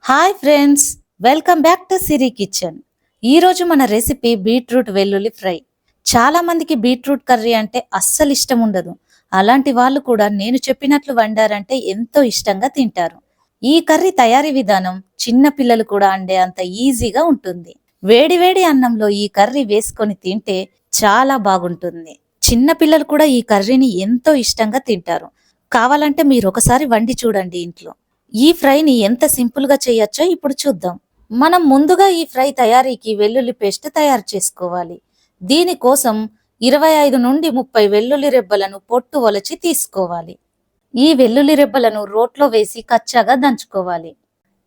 Hi friends, welcome back to Siri kitchen. ఈరోజు మన recipe beetroot వెల్లుల్లి ఫ్రై. చాలా మందికి బీట్రూట్ కర్రీ అంటే అస్సలు ఇష్టం ఉండదు. అలాంటి వాళ్ళు కూడా నేను చెప్పినట్లు వండారంటే ఎంతో ఇష్టంగా తింటారు. ఈ కర్రీ తయారీ విధానం చిన్న పిల్లలు కూడా అండే అంత ఈజీగా ఉంటుంది. వేడివేడి అన్నంలో ఈ కర్రీ వేసుకొని తింటే చాలా బాగుంటుంది. చిన్న పిల్లలు కూడా ఈ కర్రీని ఎంతో ఇష్టంగా తింటారు. కావాలంటే మీరు ఒకసారి వండి చూడండి ఇంట్లో. ఈ ఫ్రైని ఎంత సింపుల్ గా చేయొచ్చో ఇప్పుడు చూద్దాం. మనం ముందుగా ఈ ఫ్రై తయారీకి వెల్లుల్లి పేస్ట్ తయారు చేసుకోవాలి. దీనికోసం 25 నుండి 30 వెల్లుల్లి రెబ్బలను పొట్టు ఒలచి తీసుకోవాలి. ఈ వెల్లుల్లి రెబ్బలను రోట్లో వేసి కచ్చాగా దంచుకోవాలి.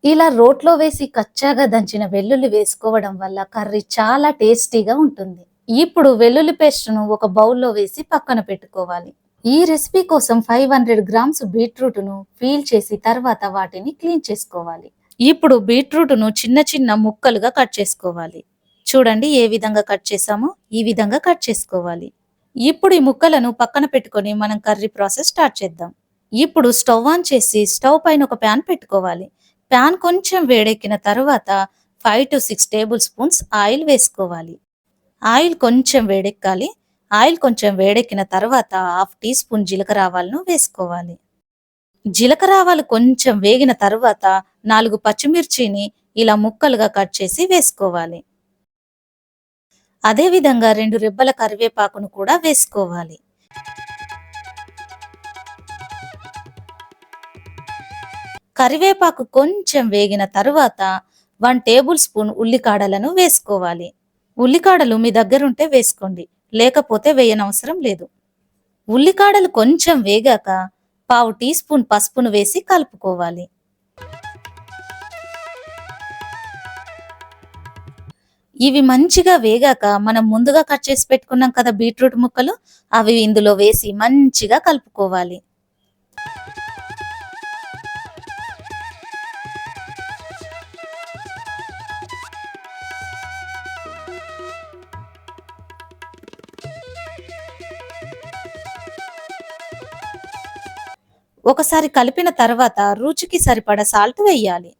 ఇలా రోట్లో వేసి కచ్చాగా దంచిన వెల్లుల్లి వేసుకోవడం వల్ల కర్రీ చాలా టేస్టీగా ఉంటుంది. ఇప్పుడు వెల్లుల్లి పేస్ట్ను ఒక బౌల్లో వేసి పక్కన పెట్టుకోవాలి. ఈ రెసిపీ కోసం 500 గ్రామ్స్ బీట్రూట్ను పీల్ చేసి తర్వాత వాటిని క్లీన్ చేసుకోవాలి. ఇప్పుడు బీట్రూట్ను చిన్న చిన్న ముక్కలుగా కట్ చేసుకోవాలి. చూడండి ఏ విధంగా కట్ చేసామో ఈ విధంగా కట్ చేసుకోవాలి. ఇప్పుడు ఈ ముక్కలను పక్కన పెట్టుకొని మనం కర్రీ ప్రాసెస్ స్టార్ట్ చేద్దాం. ఇప్పుడు స్టవ్ ఆన్ చేసి స్టవ్ పైన ఒక ప్యాన్ పెట్టుకోవాలి. ప్యాన్ కొంచెం వేడెక్కిన తర్వాత 5 to 6 టేబుల్ స్పూన్స్ ఆయిల్ వేసుకోవాలి. ఆయిల్ కొంచెం వేడెక్కాలి. ఆయిల్ కొంచెం వేడెక్కిన తర్వాత 1/2 టీ స్పూన్ జీలకర్ర ఆవాలను వేసుకోవాలి. జీలకర్ర ఆవాలు కొంచెం వేగిన తర్వాత 4 పచ్చిమిర్చిని ఇలా ముక్కలుగా కట్ చేసి వేసుకోవాలి. అదే విధంగా 2 రెబ్బల కరివేపాకును కూడా వేసుకోవాలి. కరివేపాకు కొంచెం వేగిన తర్వాత 1 టేబుల్ స్పూన్ ఉల్లికాడలను వేసుకోవాలి. ఉల్లికాడలు మీ దగ్గరుంటే వేసుకోండి, లేకపోతే వేయనవసరం లేదు. ఉల్లికాడలు కొంచెం వేగాక 1/2 టీ స్పూన్ పసుపును వేసి కలుపుకోవాలి. ఇవి మంచిగా వేగాక మనం ముందుగా కట్ చేసి పెట్టుకున్నాం కదా బీట్రూట్ ముక్కలు, అవి ఇందులో వేసి మంచిగా కలుపుకోవాలి. ఒకసారి కలిపిన తర్వాత రుచికి సరిపడా సాల్ట్ వేయాలి.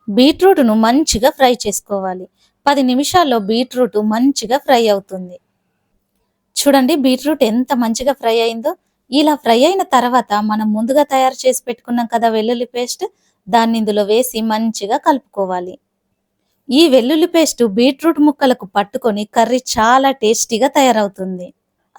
బీట్రూట్ను మంచిగా ఫ్రై చేసుకోవాలి. 10 నిమిషాల్లో బీట్రూట్ మంచిగా ఫ్రై అవుతుంది. చూడండి బీట్రూట్ ఎంత మంచిగా ఫ్రై అయిందో. ఇలా ఫ్రై అయిన తర్వాత మనం ముందుగా తయారు చేసి పెట్టుకున్నాం కదా వెల్లుల్లి పేస్ట్, దాన్ని ఇందులో వేసి మంచిగా కలుపుకోవాలి. ఈ వెల్లుల్లి పేస్ట్ బీట్రూట్ ముక్కలకు పట్టుకొని కర్రీ చాలా టేస్టీగా తయారవుతుంది.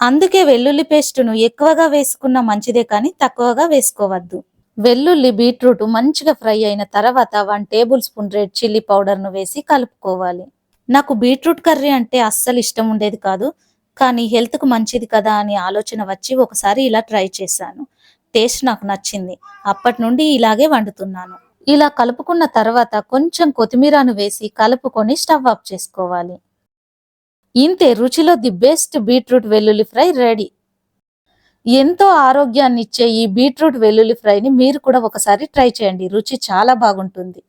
అందుకే వెల్లుల్లి పేస్టును ఎక్కువగా వేసుకున్న మంచిదే కానీ తక్కువగా వేసుకోవద్దు. వెల్లుల్లి బీట్రూట్ మంచిగా ఫ్రై అయిన తర్వాత 1 టేబుల్ స్పూన్ రెడ్ చిల్లీ పౌడర్ను వేసి కలుపుకోవాలి. నాకు బీట్రూట్ కర్రీ అంటే అస్సలు ఇష్టం ఉండేది కాదు, కానీ హెల్త్కు మంచిది కదా అని ఆలోచన వచ్చి ఒకసారి ఇలా ట్రై చేశాను. టేస్ట్ నాకు నచ్చింది. అప్పటి నుండి ఇలాగే వండుతున్నాను. ఇలా కలుపుకున్న తర్వాత కొంచెం కొత్తిమీరను వేసి కలుపుకొని స్టవ్ ఆఫ్ చేసుకోవాలి. ఇంతే, రుచిలో ది బెస్ట్ బీట్రూట్ వెల్లుల్లి ఫ్రై రెడీ. ఎంతో ఆరోగ్యాన్ని ఇచ్చే ఈ బీట్రూట్ వెల్లుల్లి ఫ్రైని మీరు కూడా ఒకసారి ట్రై చేయండి. రుచి చాలా బాగుంటుంది.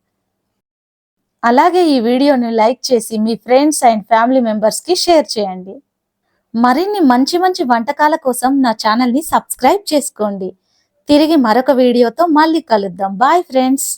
అలాగే ఈ వీడియోని లైక్ చేసి మీ ఫ్రెండ్స్ అండ్ ఫ్యామిలీ మెంబర్స్కి షేర్ చేయండి. మరిన్ని మంచి మంచి వంటకాల కోసం నా ఛానల్ని సబ్స్క్రైబ్ చేసుకోండి. తిరిగి మరొక వీడియోతో మళ్ళీ కలుద్దాం. Bye friends.